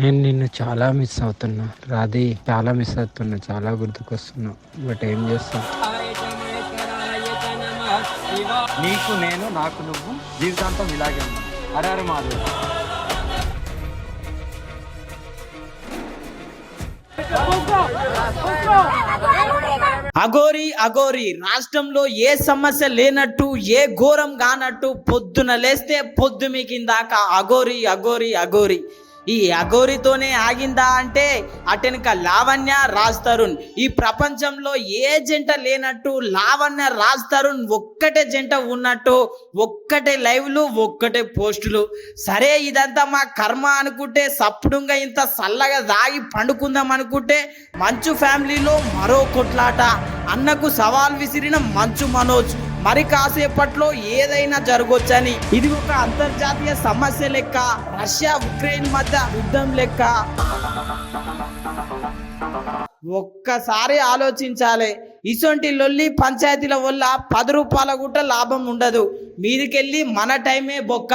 నేను నిన్ను చాలా మిస్ అవుతున్నా రాధే, చాలా మిస్ అవుతున్నా, చాలా గుర్తుకొస్తున్నా. బట్ ఏం చేస్తాం. నీకు నేను, నాకు నువ్వు, జీవితాంతం ఇలాగే ఉన్నాం. అరే అరే మాధవ్. అఘోరి అఘోరి రాష్ట్రంలో ఏ సమస్య లేనట్టు, ఏ ఘోరం కానట్టు పొద్దున లేస్తే పొద్దు మీకిందాకా అఘోరి అఘోరి అఘోరి. ఈ అఘోరితోనే ఆగిందా అంటే అటెనక లావణ్య, రాజ్ తరుణ్. ఈ ప్రపంచంలో ఏ జంట లేనట్టు లావణ్య, రాజ్ తరుణ్ ఒక్కటే జంట ఉన్నట్టు, ఒక్కటే లైవ్లు, ఒక్కటే పోస్టులు. సరే ఇదంతా మా కర్మ అనుకుంటే, సప్పుడుగా ఇంత చల్లగా దాగి పండుకుందాం అనుకుంటే మంచు ఫ్యామిలీలో మరో కొట్లాట. అన్నకు సవాల్ విసిరిన మంచు మనోజ్. మరి కాసేపట్లో ఏదైనా జరగొచ్చని. ఇది ఒక అంతర్జాతీయ సమస్య లెక్క, రష్యా ఉక్రెయిన్ మధ్య యుద్ధం లెక్క. ఒక్కసారి ఆలోచించాలి. ఇసొంటి లొల్లి పంచాయతీల వల్ల 10 రూపాయల కూడా లాభం ఉండదు. మీదికెళ్ళి మన టైమే బొక్క.